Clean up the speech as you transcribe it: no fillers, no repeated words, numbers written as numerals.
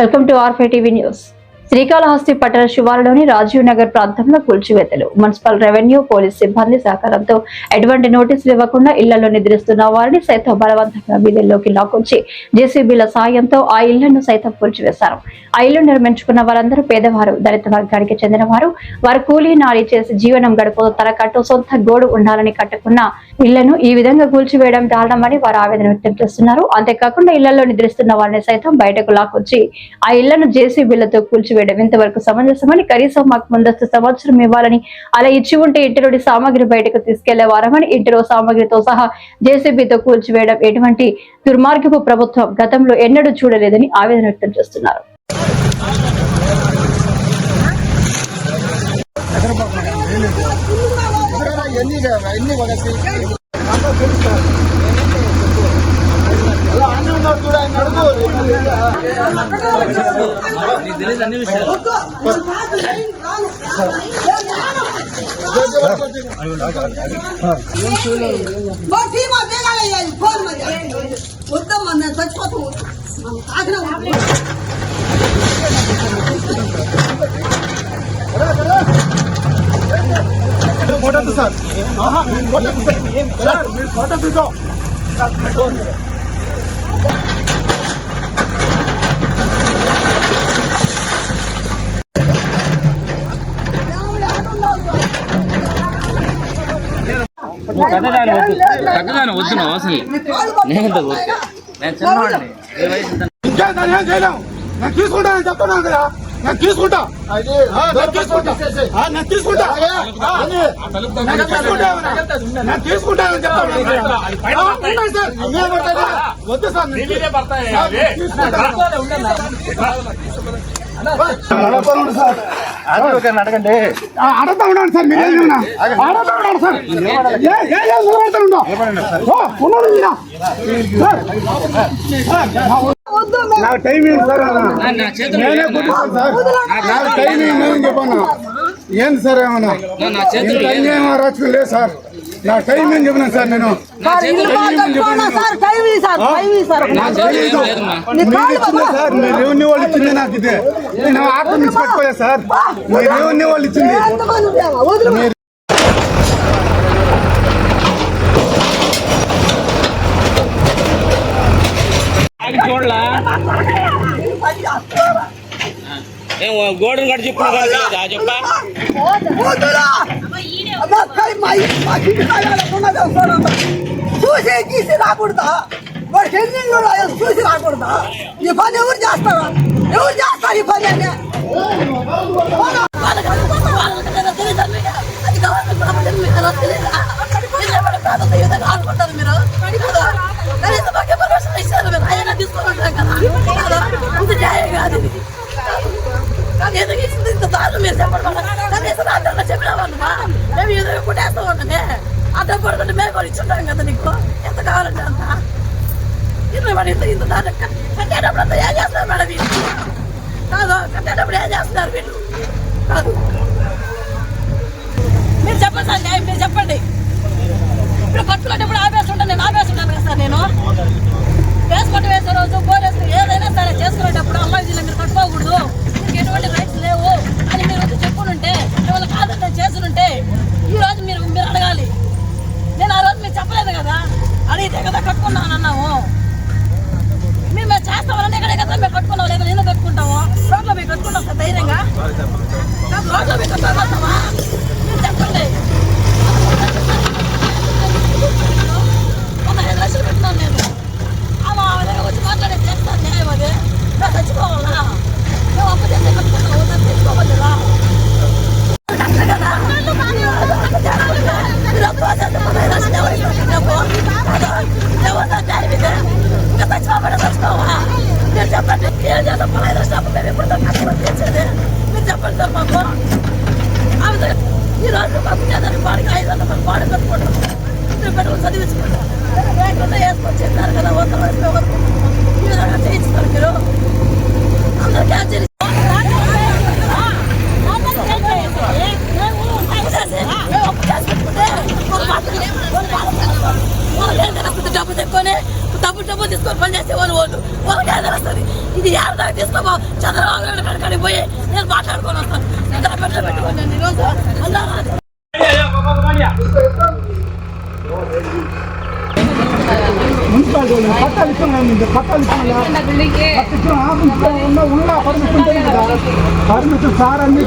Welcome to ఆర్ఫే TV news. Srikalahasti పట్టణ శివారులోని రాజీవ్ నగర్ ప్రాంతంలో కూల్చివేతలు. మున్సిపల్ రెవెన్యూ పోలీస్ సిబ్బంది సహకారంతో ఎటువంటి నోటీసులు ఇవ్వకుండా ఇళ్లలో నిద్రిస్తున్న వారిని సైతం బలవంతంగా వీధుల్లోకి లాక్కొచ్చి జేసీబీల సాయంతో ఆ ఇళ్లను సైతం కూల్చివేశారు. ఆ ఇల్లు నిర్మించుకున్న వారందరూ పేదవారు, దళిత వర్గానికి చెందిన వారు కూలీ నాలి చేసి జీవనం గడుపుతూ తనకంటూ సొంత గోడు ఉండాలని కట్టుకున్న ఇళ్లను ఈ విధంగా కూల్చివేయడం దారుణమని వారు ఆవేదన వ్యక్తం చేస్తున్నారు. అంతేకాకుండా ఇళ్లలో నిద్రిస్తున్న వారిని సైతం బయటకు లాక్కొచ్చి ఆ ఇళ్లను జేసీబీలతో కూల్చివేయడం ఇంతవరకు సమంజసమని, కనీసం మాకు ముందస్తు సంవత్సరం ఇవ్వాలని, అలా ఇచ్చి ఉంటే ఇంటిలోని సామాగ్రి బయటకు తీసుకెళ్లే వారమని, ఇంటిలో సామాగ్రితో సహా జేసీబీతో కూల్చివేయడం ఎటువంటి దుర్మార్గపు ప్రభుత్వం గతంలో ఎన్నడూ చూడలేదని ఆవేదన వ్యక్తం చేస్తున్నారు. వద్దు అసలు నేను చిన్నవాడిని నేను తీసుకుంటానని చెప్తున్నాను కదా, నేను తీసుకుంటా తీసుకుంటానని వద్దు సార్, అడగండి. అడగతా ఉన్నాను సార్, మీరు అడగతా ఉన్నాను సార్. నాకు టైం ఏంటి సార్, నేనే కొట్టుతాను సార్, నాకు టైం ఏంటి చెప్పన్నా. ఏంది సార్ ఏమన్నా అన్యాయం రాజకీయం లేదు సార్, నా టైం ఏం చెప్పినాను సార్. నేను సార్ మీ రెవెన్యూ వాళ్ళు ఇచ్చింది నాకు, ఇదే నేను ఆక్రమించి పట్టుకోలేదు సార్, మీ రెవెన్యూ వాళ్ళు ఇచ్చింది. చూడలా గోడను కట్టి చెప్పిన చెప్పా చూసి గీసి రాకూడదా, వాడు చూసి రాకూడదా? ఈ పని ఎవరు చేస్తారా? ఎవరు చేస్తారు ఈ పని అని? అనుకుంటారు మీరు ఆయన తీసుకుంటాం కదా, అంత న్యాయం కాదు ఇది. కానీ ఎందుకు ఇంత దారులు మీరు చెప్పడం కనీసం అందరిలో చెప్పినామమ్మా, మేము ఎదురు కుట్టేస్తూ ఉంటే అర్థం పడుతుంటే మేము కూడా ఇచ్చుంటాం కదా, నీకు ఎంత కావాలంటే అంత. ఇంత దారి కట్టేటప్పుడు అంతా ఏం చేస్తున్నారు మేడం వీళ్ళు? కాదు, కట్టేటప్పుడు ఏం చేస్తున్నారు వీళ్ళు? కాదు, మీరు చెప్పండి సార్, న్యాయం మీరు చెప్పండి. ఇప్పుడు కట్టుకునేటప్పుడు ఆపేస్తుంటాను, నేను ఆపేస్తుంటాను కదా సార్. నేను వేసుకుంటూ వేసే రోజు బోరేసుకుని ఏదైనా సరే చేసుకునేటప్పుడు అమ్మాయి జిల్లా మీరు కట్టుకోకూడదు, మీకు ఎటువంటి రైట్స్ లేవు అని మీరు వచ్చి చెప్పుకుంటే, మిమ్మల్ని కాదు నేను చేసుకుంటే ఈ రోజు మీరు అడగాలి. నేను ఆ రోజు మీరు చెప్పలేదు కదా, అడిగితే కదా కట్టుకున్నాను అన్నాము. మేము చేస్తామని ఎక్కడే కదా మేము కట్టుకున్నాం, లేదా నేను కట్టుకుంటాము. రోడ్లో మేము కట్టుకుంటాం సార్ ధైర్యంగా, రోడ్లో మేము కట్టుకుంటామా? మీరు చెప్పండి. 15 లక్షలు పెట్టినాను నేను, ఆమె దగ్గర వచ్చి మాట్లాడే చేస్తాను న్యాయం. అది మేము చచ్చిపోవాలా? మేము అప్పు చేస్తే కట్టుకుంటాము, తెచ్చుకోవద్దురా కదా. ఇంకా చచ్చిపోవా? మీరు చెప్పండి, ఏం చేస్తాం? 15 లక్షలు మేము ఎప్పుడు కష్టపడి చేసేది మీరు చెప్పండి సార్ మాకు. ఆమె ఈరోజు మాకు చేద్దాం బాడీకి 500 రూపాయలు బాడీ కట్టుకుంటాం, మీరు పెట్టుకుని చదివించుకుంటాం. లేకుండా వేసుకొని చెప్పారు కదా, ఈ విధంగా చేయించుతారు మీరు అందరూ క్యాన్సిల్. డబ్బు తెచ్చుకొని డబ్బు తీసుకొని పని చేసే వాళ్ళు ఒకటే తెలుస్తుంది. ఇది ఎవరి దాకా తీసుకోమో చంద్రబాబు నాయుడు కనుక పోయి నేను మాట్లాడుకొని వస్తాను. పెట్టుకోండి నేను మున్సిపాలిటీ పట్టాలు పర్మిషన్ సార్ అన్ని